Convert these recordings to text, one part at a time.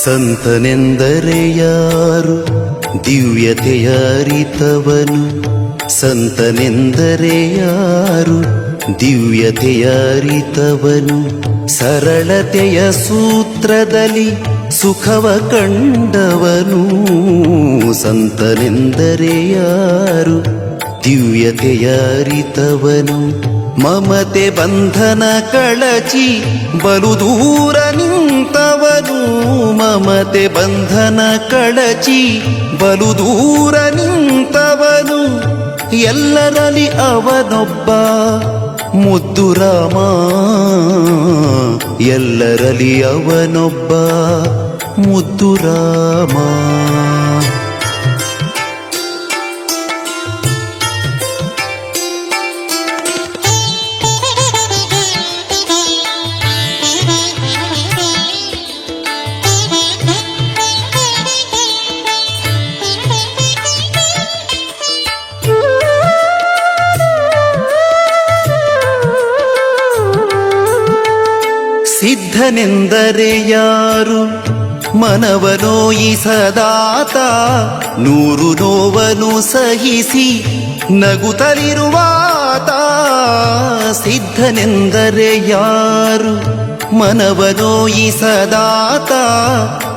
ಸಂತನೆಂದರೆ ಯಾರು ದಿವ್ಯತೆಯ ಅರಿತವನು, ಸಂತನೆಂದರೆ ಯಾರು ದಿವ್ಯತೆಯ ಅರಿತವನು, ಸರಳತೆಯ ಸೂತ್ರದಲ್ಲಿ ಸುಖವ ಕಂಡವನು, ಸಂತನೆಂದರೆ ಯಾರು ದಿವ್ಯತೆಯ ಅರಿತವನು, ಮಮತೆ ಬಂಧನ ಕಳಚಿ ಬಲು ದೂರ ನಿಂತವನು, ಮಮತೆ ಬಂಧನ ಕಳಚಿ ಬಲು ದೂರ ನಿಂತವನು, ಎಲ್ಲರಲ್ಲಿ ಅವನೊಬ್ಬ ಮುದ್ದು ರಾಮ, ಎಲ್ಲರಲ್ಲಿ ಅವನೊಬ್ಬ ಮುದ್ದು ರಾಮ. ಸಿದ್ಧನೆಂದರೆ ಯಾರು ಮನವನೋಯಿಸದಾತ, ನೂರು ನೋವನ್ನು ಸಹಿಸಿ ನಗುತ್ತಲಿರುವಾತ, ಸಿದ್ಧನೆಂದರೆ ಯಾರು ಮನವನೋಯಿಸದಾತ,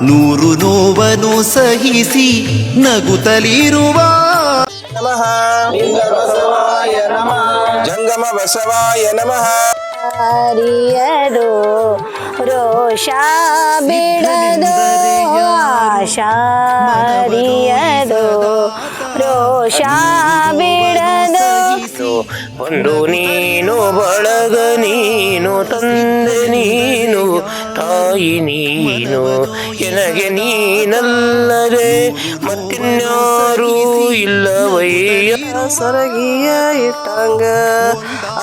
ನೂರು ನೋವನ್ನು ಸಹಿಸಿ ನಗುತ್ತಲಿರುವ ನಮಃ ಜಂಗಮ ಬಸವಾಯ ನಮಃ. ಹರಿಯದು ರೋಷ ಬಿಡದು ಆಶಾ, ಹರಿಯದು ರೋಷ ಬಿಡದು. ಒಂದು ನೀನು ಬಳಗ ನೀನು ತಂದೆ ನೀನು ತಾಯಿ ನೀನು, ಎನಗೆ ನೀನಲ್ಲದೆ ಮತ್ತಿನ್ಯಾರೂ ಇಲ್ಲವಯ್ಯ. ಸರಗಿಯ ಇಟ್ಟಂಗ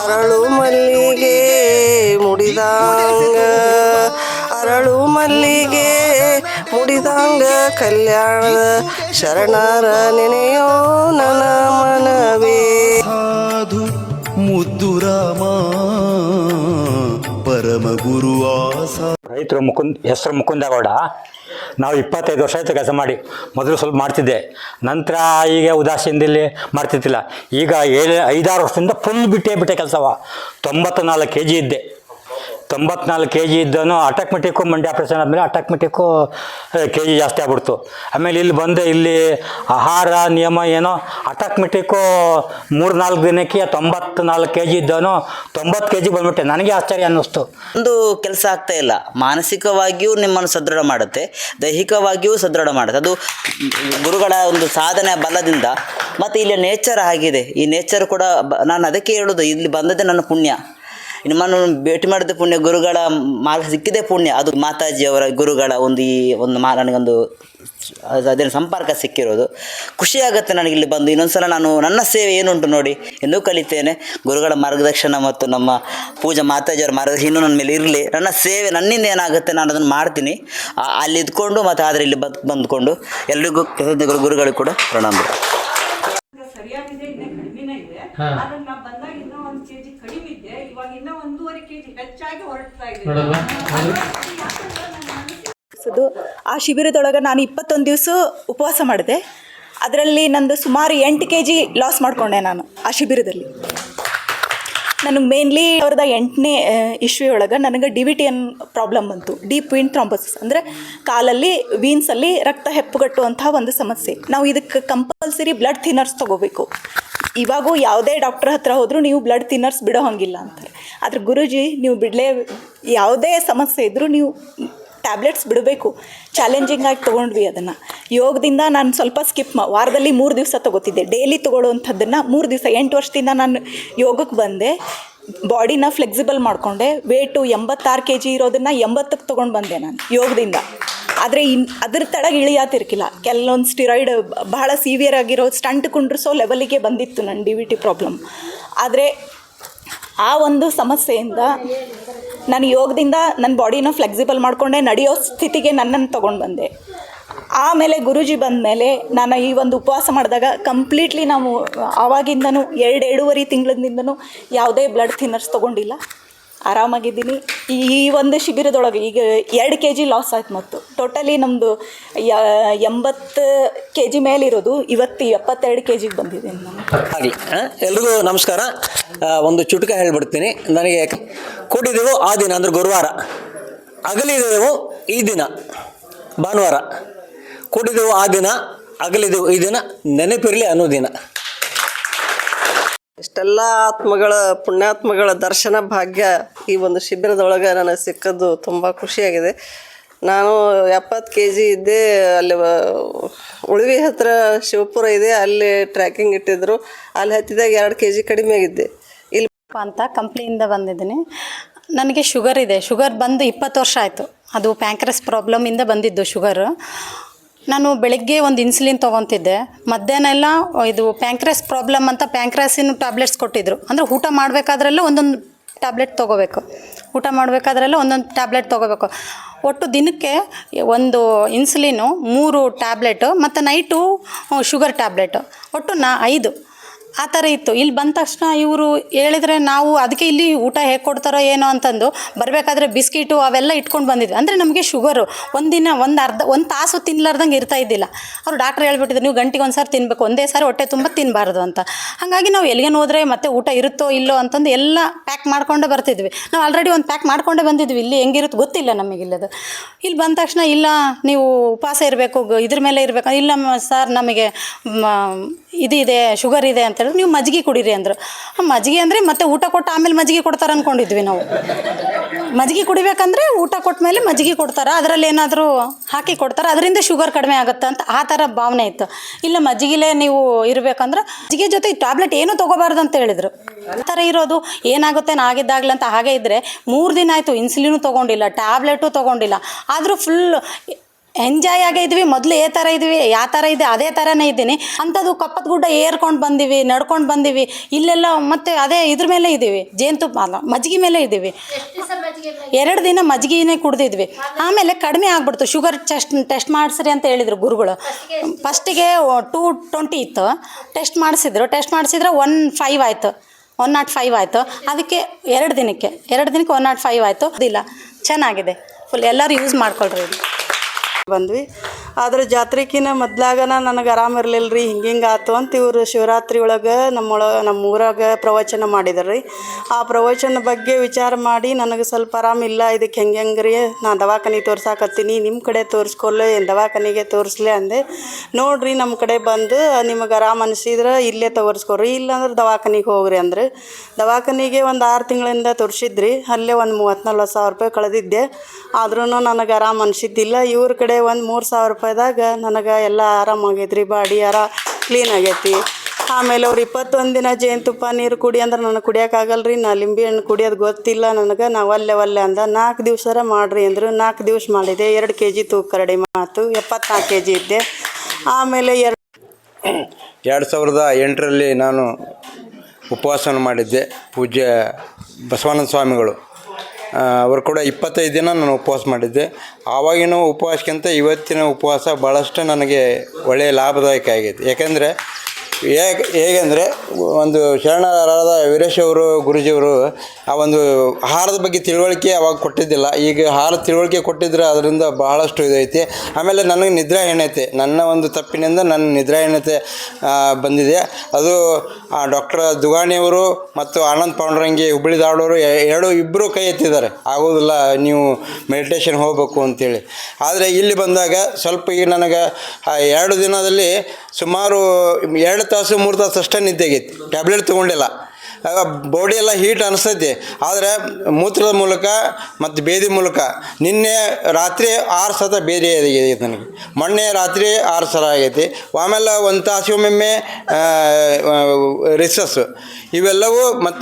ಅರಳು ಮಲ್ಲಿಗೆ ಮುಡಿದಾಂಗ, ಅರಳು ಮಲ್ಲಿಗೆ ಮುಡಿದಾಂಗ ಕಲ್ಯಾಣದ ಶರಣರ ನೆನೆಯೋ ನನ್ನ ಮನವೇ. ಸಾಧು ಮುದ್ದು ರಾಮ ಪರಮ ಗುರು ಆಸ. ರೈತರು ಹೆಸರು ಮುಕುಂದಗೌಡ. ನಾವು 25 ವರ್ಷ ಆಯಿತು ಕೆಲಸ ಮಾಡಿ. ಮೊದಲು ಸ್ವಲ್ಪ ಮಾಡ್ತಿದ್ದೆ, ನಂತರ ಈಗ ಉದಾಸೀನದಲ್ಲಿ ಮಾಡ್ತಿದ್ದಿಲ್ಲ. ಈಗ 5-6 ವರ್ಷದಿಂದ ಫುಲ್ ಬಿಟ್ಟೆ ಕೆಲಸವ. 94 kg ಇದ್ದೆ. 94 kg ಇದ್ದನು ಆಟೋಮೆಟಿಕ್ಕು ಮಂಡಿ ಆಪ್ರೇಷನ್ ಆದಮೇಲೆ ಆಟೋಮೆಟಿಕ್ಕು kg ಜಾಸ್ತಿ ಆಗ್ಬಿಡ್ತು. ಆಮೇಲೆ ಇಲ್ಲಿ ಬಂದೆ, ಇಲ್ಲಿ ಆಹಾರ ನಿಯಮ ಏನೋ ಆಟೋಮೆಟಿಕ್ಕು 3-4 ದಿನಕ್ಕೆ 94 kg ಇದ್ದನು 90 kg ಬಂದ್ಬಿಟ್ಟೆ. ನನಗೆ ಆಶ್ಚರ್ಯ ಅನ್ನಿಸ್ತು. ಒಂದು ಕೆಲಸ ಆಗ್ತಾ ಇಲ್ಲ. ಮಾನಸಿಕವಾಗಿಯೂ ನಿಮ್ಮನ್ನು ಸದೃಢ ಮಾಡುತ್ತೆ, ದೈಹಿಕವಾಗಿಯೂ ಸದೃಢ ಮಾಡುತ್ತೆ. ಅದು ಗುರುಗಳ ಒಂದು ಸಾಧನೆ ಬಲದಿಂದ. ಮತ್ತು ಇಲ್ಲಿ ನೇಚರ್ ಆಗಿದೆ. ಈ ನೇಚರ್ ಕೂಡ ನಾನು ಅದಕ್ಕೆ ಹೇಳೋದು, ಇಲ್ಲಿ ಬಂದದ್ದೇ ನನ್ನ ಪುಣ್ಯ. ನಿಮ್ಮನ್ನು ಭೇಟಿ ಮಾಡಿದ ಪುಣ್ಯ, ಗುರುಗಳ ಮಾರ್ಗ ಸಿಕ್ಕಿದೆ ಪುಣ್ಯ. ಅದು ಮಾತಾಜಿಯವರ ಗುರುಗಳ ನನಗೊಂದು ಅದೇನು ಸಂಪರ್ಕ ಸಿಕ್ಕಿರೋದು ಖುಷಿಯಾಗುತ್ತೆ ನನಗೆ. ಇಲ್ಲಿ ಬಂದು ಇನ್ನೊಂದ್ಸಲ ನಾನು ನನ್ನ ಸೇವೆ ಏನುಂಟು ನೋಡಿ ಎಂದು ಕಲಿತೇನೆ. ಗುರುಗಳ ಮಾರ್ಗದರ್ಶನ ಮತ್ತು ನಮ್ಮ ಪೂಜಾ ಮಾತಾಜಿಯವರ ಮಾರ್ಗದರ್ಶನ ಇನ್ನೂ ನನ್ನ ಮೇಲೆ ಇರಲಿ. ನನ್ನ ಸೇವೆ ನನ್ನಿಂದ ಏನಾಗುತ್ತೆ ನಾನು ಅದನ್ನು ಮಾಡ್ತೀನಿ. ಅಲ್ಲಿ ಇದ್ಕೊಂಡು ಮತ್ತು ಆದರೆ ಇಲ್ಲಿ ಬಂದುಕೊಂಡು ಎಲ್ರಿಗೂ ಗುರುಗಳಿಗೂ ಕೂಡ ಪ್ರಣಾಮ. ಸರಿಯಾಗಿದೆ, ಇನ್ನೇ ಕಡಿಮೆನೇ ಇದೆ. ಆದ್ರೆ ನಾವು ಬಂದಾಗ ಇನ್ನೂ 1 kg ಕಡಿಮೆ ಇದೆ. ಇವಾಗ ಇನ್ನೂ 1.5 kg ಹೆಚ್ಚಾಗಿ ಹೊರಡ್ತಾ ಇದೆ. ಆ ಶಿಬಿರದೊಳಗೆ ನಾನು 21 ದಿವಸ ಉಪವಾಸ ಮಾಡಿದೆ. ಅದರಲ್ಲಿ ನಂದು ಸುಮಾರು 8 kg ಲಾಸ್ ಮಾಡಿಕೊಂಡೆ ನಾನು ಆ ಶಿಬಿರದಲ್ಲಿ. ನನಗೆ ಮೇನ್ಲಿ 2008ನೇ ಇಸ್ವಿಯೊಳಗೆ ನನಗೆ DVTN ಪ್ರಾಬ್ಲಮ್ ಬಂತು. ಡೀಪ್ ವೀನ್ ಥ್ರಾಂಬೋಸಿಸ್ ಅಂದರೆ ಕಾಲಲ್ಲಿ ವೀನ್ಸಲ್ಲಿ ರಕ್ತ ಹೆಪ್ಪುಗಟ್ಟುವಂಥ ಒಂದು ಸಮಸ್ಯೆ. ನಾವು ಇದಕ್ಕೆ ಕಂಪಲ್ಸರಿ ಬ್ಲಡ್ ಥಿನ್ನರ್ಸ್ ತೊಗೋಬೇಕು. ಇವಾಗೂ ಯಾವುದೇ ಡಾಕ್ಟ್ರ್ ಹತ್ರ ಹೋದರೂ ನೀವು ಬ್ಲಡ್ ಥಿನ್ನರ್ಸ್ ಬಿಡೋ ಹಾಗಿಲ್ಲ ಅಂತಾರೆ. ಆದರೆ ಗುರೂಜಿ ನೀವು ಯಾವುದೇ ಸಮಸ್ಯೆ ಇದ್ದರೂ ನೀವು ಟ್ಯಾಬ್ಲೆಟ್ಸ್ ಬಿಡಬೇಕು. ಚಾಲೆಂಜಿಂಗ್ ಆಗಿ ತೊಗೊಂಡ್ವಿ ಅದನ್ನು. ಯೋಗದಿಂದ ನಾನು ಸ್ವಲ್ಪ ವಾರದಲ್ಲಿ 3 ದಿವಸ ತೊಗೋತಿದ್ದೆ. ಡೈಲಿ ತೊಗೊಳ್ಳೋವಂಥದ್ದನ್ನು 3 ದಿವಸ 8 ವರ್ಷದಿಂದ ನಾನು ಯೋಗಕ್ಕೆ ಬಂದೆ. ಬಾಡಿನ ಫ್ಲೆಕ್ಸಿಬಲ್ ಮಾಡಿಕೊಂಡೆ. ವೇಟು 86 kg ಇರೋದನ್ನು 80ಕ್ಕೆ ತೊಗೊಂಡು ಬಂದೆ ನಾನು ಯೋಗದಿಂದ. ಆದರೆ ಅದ್ರ ತಳಗೆ ಇಳಿಯಾತಿರ್ಕಿಲ್ಲ. ಕೆಲವೊಂದು ಸ್ಟಿರಾಯ್ಡ್ ಬಹಳ ಸೀವಿಯರ್ ಆಗಿರೋ ಸ್ಟಂಟ್ ಕುಂಡ್ರಿಸೋ ಲೆವೆಲಿಗೆ ಬಂದಿತ್ತು ನನ್ನ DVT ಪ್ರಾಬ್ಲಮ್. ಆದರೆ ಆ ಒಂದು ಸಮಸ್ಯೆಯಿಂದ ನಾನು ಯೋಗದಿಂದ ನನ್ನ ಬಾಡಿನ ಫ್ಲೆಕ್ಸಿಬಲ್ ಮಾಡಿಕೊಂಡೆ, ನಡೆಯೋ ಸ್ಥಿತಿಗೆ ನನ್ನನ್ನು ತೊಗೊಂಡು ಬಂದೆ. ಆಮೇಲೆ ಗುರೂಜಿ ಬಂದ ಮೇಲೆ ನಾನು ಈ ಒಂದು ಉಪವಾಸ ಮಾಡಿದಾಗ ಕಂಪ್ಲೀಟ್ಲಿ ನಾವು ಆವಾಗಿಂದನೂ 2-2.5 ತಿಂಗಳಿಂದನೂ ಯಾವುದೇ ಬ್ಲಡ್ ಥಿನ್ನರ್ಸ್ ತೊಗೊಂಡಿಲ್ಲ. ಆರಾಮಾಗಿದ್ದೀನಿ. ಈ ಒಂದು ಶಿಬಿರದೊಳಗೆ ಈಗ 2 kg ಲಾಸ್ ಆಯ್ತು. ಮತ್ತು ಟೋಟಲಿ ನಮ್ಮದು 80 kg ಮೇಲಿರೋದು ಇವತ್ತು 72 kg ಬಂದಿದ್ದೀನಿ ನಾನು. ಆಗಲಿ. ಎಲ್ರಿಗೂ ನಮಸ್ಕಾರ. ಒಂದು ಚುಟುಕ ಹೇಳ್ಬಿಡ್ತೀನಿ. ನನಗೆ ಕೂಡಿದೆವು ಆ ದಿನ ಅಂದರೆ ಗುರುವಾರ, ಅಗಲಿದೆವು ಈ ದಿನ ಭಾನುವಾರ. ಕೂಡಿದೆವು ಆ ದಿನ, ಅಗಲಿದೆವು ಈ ದಿನ, ನೆನಪಿರಲಿ ಅನ್ನೋ ದಿನ. ಇಷ್ಟೆಲ್ಲ ಆತ್ಮಗಳ ಪುಣ್ಯಾತ್ಮಗಳ ದರ್ಶನ ಭಾಗ್ಯ ಈ ಒಂದು ಶಿಬಿರದೊಳಗೆ ನನಗೆ ಸಿಕ್ಕದ್ದು ತುಂಬ ಖುಷಿಯಾಗಿದೆ. ನಾನು 70 kg ಇದ್ದೆ. ಅಲ್ಲಿ ಉಳಿವಿ ಹತ್ರ ಶಿವಪುರ ಇದೆ, ಅಲ್ಲಿ ಟ್ರ್ಯಾಕಿಂಗ್ ಇಟ್ಟಿದ್ರು. ಅಲ್ಲಿ ಹತ್ತಿದಾಗ 2 kg ಕಡಿಮೆ ಆಗಿದ್ದೆ. ಇಲ್ಲಿ ಅಂತ ಕಂಪ್ನಿಯಿಂದ ಬಂದಿದ್ದೀನಿ. ನನಗೆ ಶುಗರ್ ಇದೆ. ಶುಗರ್ ಬಂದು 20 ವರ್ಷ ಆಯಿತು. ಅದು ಪ್ಯಾಂಕ್ರಸ್ ಪ್ರಾಬ್ಲಮಿಂದ ಬಂದಿದ್ದು ಶುಗರು. ನಾನು ಬೆಳಗ್ಗೆ ಒಂದು ಇನ್ಸುಲಿನ್ ತೊಗೊತಿದ್ದೆ. ಮಧ್ಯಾಹ್ನ ಎಲ್ಲ ಇದು ಪ್ಯಾಂಕ್ರಸ್ ಪ್ರಾಬ್ಲಮ್ ಅಂತ ಪ್ಯಾಂಕ್ರಸಿನ ಟ್ಯಾಬ್ಲೆಟ್ಸ್ ಕೊಟ್ಟಿದ್ದರು. ಅಂದರೆ ಊಟ ಮಾಡಬೇಕಾದ್ರೆಲ್ಲ ಒಂದೊಂದು ಟ್ಯಾಬ್ಲೆಟ್ ತೊಗೋಬೇಕು. ಊಟ ಮಾಡಬೇಕಾದ್ರೆಲ್ಲ ಒಂದೊಂದು ಟ್ಯಾಬ್ಲೆಟ್ ತೊಗೋಬೇಕು. ಒಟ್ಟು ದಿನಕ್ಕೆ ಒಂದು ಇನ್ಸುಲಿನು, 3 ಟ್ಯಾಬ್ಲೆಟು ಮತ್ತು ನೈಟು ಶುಗರ್ ಟ್ಯಾಬ್ಲೆಟು, ಒಟ್ಟು 5 ಆ ಥರ ಇತ್ತು. ಇಲ್ಲಿ ಬಂದ ತಕ್ಷಣ ಇವರು ಹೇಳಿದರೆ ನಾವು ಅದಕ್ಕೆ ಇಲ್ಲಿ ಊಟ ಹೇಗೆ ಕೊಡ್ತಾರೋ ಏನೋ ಅಂತಂದು ಬರಬೇಕಾದ್ರೆ ಬಿಸ್ಕಿಟು ಅವೆಲ್ಲ ಇಟ್ಕೊಂಡು ಬಂದಿದ್ವಿ. ಅಂದರೆ ನಮಗೆ ಶುಗರು ಒಂದಿನ ಒಂದು ತಾಸು ತಿನ್ನಲಾರ್ದಂಗೆ ಇರ್ತಾ ಇದ್ದಿಲ್ಲ. ಅವರು ಡಾಕ್ಟ್ರ್ ಹೇಳ್ಬಿಟ್ಟಿದ್ರು, ನೀವು ಗಂಟೆಗೆ ಒಂದು ಸಾರಿ ತಿನ್ನಬೇಕು, ಒಂದೇ ಸಾರಿ ಹೊಟ್ಟೆ ತುಂಬ ತಿನ್ನಬಾರ್ದು ಅಂತ. ಹಾಗಾಗಿ ನಾವು ಎಲ್ಲಿಗೆ ಹೋದರೆ ಮತ್ತೆ ಊಟ ಇರುತ್ತೋ ಇಲ್ಲೋ ಅಂತಂದು ಎಲ್ಲ ಪ್ಯಾಕ್ ಮಾಡ್ಕೊಂಡೇ ಬರ್ತಿದ್ವಿ. ನಾವು ಆಲ್ರೆಡಿ ಒಂದು ಪ್ಯಾಕ್ ಮಾಡ್ಕೊಂಡೇ ಬಂದಿದ್ವಿ. ಇಲ್ಲಿ ಹೆಂಗಿರುತ್ತೆ ಗೊತ್ತಿಲ್ಲ ನಮಗಿಲ್ಲದು. ಇಲ್ಲಿ ಬಂದ ತಕ್ಷಣ ಇಲ್ಲ ನೀವು ಉಪವಾಸ ಇರಬೇಕು, ಇದ್ರ ಮೇಲೆ ಇರಬೇಕು. ಇಲ್ಲ ಸರ್ ನಮಗೆ ಇದಿದೆ, ಶುಗರ್ ಇದೆ ಅಂತ ಹೇಳಿದ್ರು. ನೀವು ಮಜ್ಜಿಗೆ ಕುಡೀರಿ ಅಂದರು. ಮಜ್ಜಿಗೆ ಅಂದರೆ ಮತ್ತೆ ಊಟ ಕೊಟ್ಟು ಆಮೇಲೆ ಮಜ್ಜಿಗೆ ಕೊಡ್ತಾರೆ ಅಂದ್ಕೊಂಡಿದ್ವಿ ನಾವು. ಮಜ್ಜಿಗೆ ಕುಡಿಬೇಕಂದ್ರೆ ಊಟ ಕೊಟ್ಟ ಮೇಲೆ ಮಜ್ಜಿಗೆ ಕೊಡ್ತಾರೆ, ಅದರಲ್ಲಿ ಏನಾದರೂ ಹಾಕಿ ಕೊಡ್ತಾರೆ, ಅದರಿಂದ ಶುಗರ್ ಕಡಿಮೆ ಆಗುತ್ತೆ ಅಂತ ಆ ಥರ ಭಾವನೆ ಇತ್ತು. ಇಲ್ಲ ಮಜ್ಜಿಗೆಲೇ ನೀವು ಇರಬೇಕಂದ್ರೆ ಮಜ್ಜಿಗೆ ಜೊತೆ ಟ್ಯಾಬ್ಲೆಟ್ ಏನೂ ತೊಗೋಬಾರ್ದು ಅಂತ ಹೇಳಿದರು. ಆ ಥರ ಇರೋದು ಏನಾಗುತ್ತೆ ಆಗಿದ್ದಾಗಲೇ ಅಂತ. ಹಾಗೆ ಇದ್ದರೆ 3 ದಿನ ಆಯಿತು, ಇನ್ಸುಲಿನೂ ತೊಗೊಂಡಿಲ್ಲ, ಟ್ಯಾಬ್ಲೆಟು ತೊಗೊಂಡಿಲ್ಲ. ಆದರೂ ಫುಲ್ ಎಂಜಾಯ್ ಆಗೇ ಇದ್ವಿ. ಮೊದಲು ಥರ ಇದ್ವಿ, ಯಾವ ಥರ ಇದೆ ಅದೇ ಥರನೇ ಇದ್ದೀನಿ. ಅಂಥದ್ದು ಕಪ್ಪದ ಗುಡ್ಡ ಏರ್ಕೊಂಡು ಬಂದೀವಿ, ನಡ್ಕೊಂಡು ಬಂದೀವಿ. ಇಲ್ಲೆಲ್ಲ ಮತ್ತೆ ಅದೇ ಇದ್ರ ಮೇಲೆ ಇದ್ದೀವಿ, ಜೇನುತುಪ್ಪ ಅಲ್ಲ ಮಜ್ಜಿಗೆ ಮೇಲೆ ಇದ್ದೀವಿ. 2 ದಿನ ಮಜ್ಜಿಗೆನೇ ಕುಡ್ದಿದ್ವಿ. ಆಮೇಲೆ ಕಡಿಮೆ ಆಗ್ಬಿಡ್ತು. ಶುಗರ್ ಟೆಸ್ಟ್ ಮಾಡಿಸ್ರಿ ಅಂತ ಹೇಳಿದರು ಗುರುಗಳು. ಫಸ್ಟಿಗೆ 220 ಇತ್ತು. ಟೆಸ್ಟ್ ಮಾಡಿಸಿದ್ರೆ 105 ಆಯಿತು, 105 ಆಯಿತು. ಅದಕ್ಕೆ 2 ದಿನಕ್ಕೆ 105 ಆಯಿತು. ಇಲ್ಲ ಚೆನ್ನಾಗಿದೆ, ಫುಲ್ ಎಲ್ಲರೂ ಯೂಸ್ ಮಾಡ್ಕೊಳ್ರಿ. ಬಂದ್ವಿ. ಆದ್ರೆ ಜಾತ್ರೆಕಿನ್ನ ಮೊದ್ಲಾಗನ ನನಗೆ ಆರಾಮಿರಲಿಲ್ಲ ರೀ. ಹಿಂಗೆ ಆಯ್ತು ಅಂತ ಇವರು ಶಿವರಾತ್ರಿ ಒಳಗೆ ನಮ್ಮ ಊರಾಗ ಪ್ರವಚನ ಮಾಡಿದ್ರು ರೀ. ಆ ಪ್ರವಚನ ಬಗ್ಗೆ ವಿಚಾರ ಮಾಡಿ ನನಗೆ ಸ್ವಲ್ಪ ಆರಾಮಿಲ್ಲ, ಇದಕ್ಕೆ ಹೆಂಗೆ ರೀ ನಾನು ದವಾಖಾನೆ ತೋರ್ಸಾಕತ್ತೀನಿ, ನಿಮ್ಮ ಕಡೆ ತೋರಿಸ್ಕೊಲ್ಲ ಏನು ದವಾಖಾನೆಗೆ ತೋರಿಸ್ಲೆ ಅಂದೆ. ನೋಡಿರಿ ನಮ್ಮ ಕಡೆ ಬಂದು ನಿಮಗೆ ಆರಾಮ ಅನಿಸಿದ್ರೆ ಇಲ್ಲೇ ತೋರಿಸ್ಕೊಡ್ರಿ, ಇಲ್ಲಾಂದ್ರೆ ದವಾಖಾನೆಗೆ ಹೋಗ್ರಿ ಅಂದ್ರೆ. ದವಾಖಾನೆಗೆ ಒಂದು 6 ತಿಂಗಳಿಂದ ತೋರಿಸಿದ್ರಿ. ಅಲ್ಲೇ ಒಂದು 30-40 ಸಾವಿರ ರೂಪಾಯಿ ಕಳೆದಿದ್ದೆ. ಆದ್ರೂ ನನಗೆ ಆರಾಮ ಅನಿಸಿದ್ದಿಲ್ಲ. ಇವ್ರ ಕಡೆ ಒಂದು 3,000 ರೂಪಾಯಿದಾಗ ನನಗೆ ಎಲ್ಲ ಆರಾಮಾಗೈತ್ರಿ. ಬಾಡಿ ಕ್ಲೀನ್ ಆಗೈತಿ. ಆಮೇಲೆ ಅವ್ರು 21 ದಿನ ಜೇನುತುಪ್ಪ ನೀರು ಕುಡಿ ಅಂದ್ರೆ ನನಗೆ ಕುಡಿಯೋಕ್ಕಾಗಲ್ರಿ, ನಾ ಲಿಂಬೆ ಹಣ್ಣು ಕುಡಿಯೋದು ಗೊತ್ತಿಲ್ಲ ನನಗೆ. ನಾವು ಒಲ್ಲೆ ಅಂದ 4 ದಿವಸ ಮಾಡಿರಿ ಅಂದರು. 4 ದಿವಸ ಮಾಡಿದೆ. 2 kg ತೂಕ ಕಡಿಮೆ ಆಯ್ತು. 74 kg ಇದ್ದೆ. ಆಮೇಲೆ 2008ರಲ್ಲಿ ನಾನು ಉಪವಾಸವನ್ನು ಮಾಡಿದ್ದೆ. ಪೂಜ್ಯ ಬಸವಾನಂದ ಸ್ವಾಮಿಗಳು ಅವರು ಕೂಡ 25 ದಿನ ನಾನು ಉಪವಾಸ ಮಾಡಿದ್ದೆ. ಆವಾಗಿನ ಉಪವಾಸಕ್ಕಿಂತ ಇವತ್ತಿನ ಉಪವಾಸ ಭಾಳಷ್ಟು ನನಗೆ ಒಳ್ಳೆಯ ಲಾಭದಾಯಕ ಆಗೈತೆ. ಯಾಕೆಂದರೆ ಹೇಗೆಂದರೆ ಒಂದು ಶರಣರಾದ ವೀರೇಶ್ ಅವರು ಗುರುಜಿಯವರು ಆ ಒಂದು ಆಹಾರದ ಬಗ್ಗೆ ತಿಳುವಳಿಕೆ ಅವಾಗ ಕೊಟ್ಟಿದ್ದಿಲ್ಲ. ಈಗ ಆಹಾರ ತಿಳುವಳಿಕೆ ಕೊಟ್ಟಿದ್ರೆ ಅದರಿಂದ ಬಹಳಷ್ಟು ಇದೈತಿ. ಆಮೇಲೆ ನನಗೆ ನಿದ್ರಾಹೀನತೆ, ನನ್ನ ಒಂದು ತಪ್ಪಿನಿಂದ ನನ್ನ ನಿದ್ರಾಹೀನತೆ ಬಂದಿದೆ. ಅದು ಡಾಕ್ಟರ್ ದುಗಾಣಿಯವರು ಮತ್ತು ಆನಂದ್ ಪಾಂಡುರಂಗಿ ಹುಬ್ಬಳ್ಳಿ ಧಾರವಾಡವರು ಇಬ್ಬರು ಕೈ ಎತ್ತಿದ್ದಾರೆ, ಆಗೋದಿಲ್ಲ ನೀವು ಮೆಡಿಟೇಷನ್ ಹೋಗಬೇಕು ಅಂತೇಳಿ. ಆದರೆ ಇಲ್ಲಿ ಬಂದಾಗ ಸ್ವಲ್ಪ ಈಗ ನನಗೆ 2 ದಿನದಲ್ಲಿ ಸುಮಾರು 2 ತಾಸು 3 ತಾಸು ಅಷ್ಟೇ ನಿದ್ದೆಗೈತಿ. ಟ್ಯಾಬ್ಲೆಟ್ ತೊಗೊಂಡಿಲ್ಲ. ಬಾಡಿ ಎಲ್ಲ ಹೀಟ್ ಅನಿಸ್ತೈತಿ. ಆದರೆ ಮೂತ್ರದ ಮೂಲಕ ಮತ್ತು ಬೇದಿ ಮೂಲಕ ನಿನ್ನೆ ರಾತ್ರಿ 6 ಸತ ಬೇದಿ ಆಗೈತಿ ನನಗೆ. ಮೊನ್ನೆ ರಾತ್ರಿ 6 ಸಲ ಆಗೈತಿ. ಆಮೇಲೆ 1 ತಾಸು ಒಮ್ಮೊಮ್ಮೆ ರಿಸಸ್ಸು. ಇವೆಲ್ಲವೂ ಮತ್ತು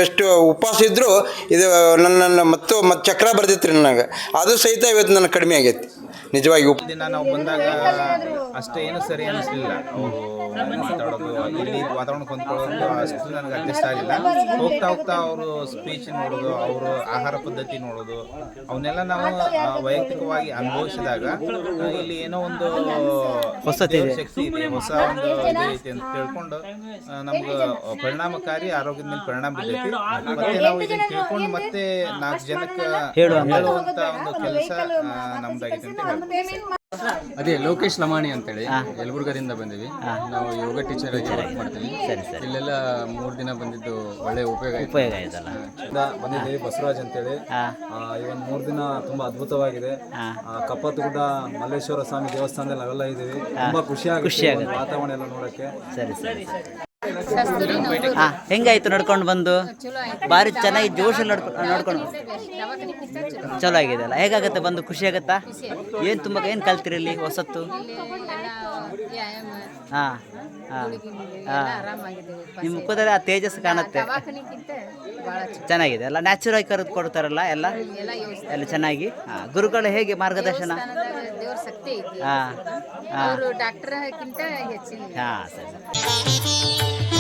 ಎಷ್ಟು ಉಪವಾಸ ಇದ್ದರೂ ಇದು ನನ್ನ ಮತ್ತು ಚಕ್ರ ಬರ್ದಿತ್ತು ರೀ ನನಗೆ. ಅದು ಸಹಿತ ಇವತ್ತು ನನಗೆ ಕಡಿಮೆ ಆಗೈತಿ. ನಿಜವಾಗಿ ದಿನ ನಾವು ಬಂದಾಗ ಅಷ್ಟೇ ಏನು ಸರಿ ಅನಿಸ್ಲಿಲ್ಲ. ಅವರು ಮಾತಾಡೋದು ಇಲ್ಲಿ ವಾತಾವರಣ ಹೊಂದ್ಕೊಳ್ಳೋದು ಅಷ್ಟು ನನಗೆ ಅಡ್ಜಸ್ಟ್ ಆಗಿಲ್ಲ. ಹೋಗ್ತಾ ಹೋಗ್ತಾ ಅವರು ಸ್ಪೀಚ್ ನೋಡೋದು, ಅವರು ಆಹಾರ ಪದ್ಧತಿ ನೋಡೋದು, ಅವನ್ನೆಲ್ಲ ನಾವು ವೈಯಕ್ತಿಕವಾಗಿ ಅನುಭವಿಸಿದಾಗ ಇಲ್ಲಿ ಏನೋ ಒಂದು ಹೊಸ ಶಕ್ತಿ ಇದೆ, ಹೊಸ ಒಂದು ಇದು ಐತಿ ಅಂತ ತಿಳ್ಕೊಂಡು ನಮ್ಗೆ ಪರಿಣಾಮಕಾರಿ ಆರೋಗ್ಯದ ಮೇಲೆ ಪರಿಣಾಮ ಬೀಳೈತಿ. ಮತ್ತೆ ನಾವು ಇದನ್ನ ತಿಳ್ಕೊಂಡು ಮತ್ತೆ 4 ಜನಕ್ಕೆ ಹೇಳುವಂತ ಒಂದು ಕೆಲಸ ನಮ್ದಾಗೈತೆ ಅಂತ ಹೇಳ್ಬೋದು. ಅದೇ ಲೋಕೇಶ್ ಲಮಾಣಿ ಅಂತೇಳಿ ಯಲಬುರ್ಗದಿಂದ ಬಂದಿವಿ. ನಾವು ಯೋಗ ಟೀಚರ್ ಆಗಿ ವರ್ಕ್ ಮಾಡ್ತೀವಿ. ಇಲ್ಲೆಲ್ಲ 3 ದಿನ ಬಂದಿದ್ದು ಒಳ್ಳೆ ಉಪಯೋಗ ಆಯ್ತಲ್ಲ. ಬಂದಿದ್ದೀವಿ ಬಸವರಾಜ್ ಅಂತೇಳಿ. ಈ ಒಂದು 3 ದಿನ ತುಂಬಾ ಅದ್ಭುತವಾಗಿದೆ. ಕಪ್ಪತ್ತಗುಡ್ಡ ಮಲ್ಲೇಶ್ವರ ಸ್ವಾಮಿ ದೇವಸ್ಥಾನದಲ್ಲಿ ನಾವೆಲ್ಲ ಇದ್ದೀವಿ. ತುಂಬಾ ಖುಷಿ ಆಗುತ್ತೆ ವಾತಾವರಣ ಎಲ್ಲ ನೋಡಕ್ಕೆ. ಹೆಂಗಾಯ್ತು ನಡ್ಕೊಂಡು ಬಂದು? ಭಾರಿ ಚೆನ್ನಾಗಿ ಜೋಶಲ್ಲಿ ನೋಡ್ಕೊಂಡು ಚಲೋ ಆಗಿದೆ ಅಲ್ಲ? ಹೇಗಾಗತ್ತೆ ಬಂದು? ಖುಷಿ ಆಗತ್ತಾ? ಏನು ತುಂಬ ಏನು ಕಲ್ತಿರಿ ಇಲ್ಲಿ ಹೊಸತ್ತು? ಹಾಂ ಹಾಂ ಹಾಂ, ನಿಮ್ಮ ಮುಖದಲ್ಲಿ ಆ ತೇಜಸ್ ಕಾಣುತ್ತೆ. ಚೆನ್ನಾಗಿದೆ ಅಲ್ಲ? ನ್ಯಾಚುರಲ್ ಕರೆದು ಕೊಡ್ತಾರಲ್ಲ ಎಲ್ಲ ಎಲ್ಲ ಚೆನ್ನಾಗಿ. ಹಾಂ, ಗುರುಗಳು ಹೇಗೆ ಮಾರ್ಗದರ್ಶನ? ಹಾಂ ಹಾಂ ಹಾಂ, ಸರಿ ಸರಿ.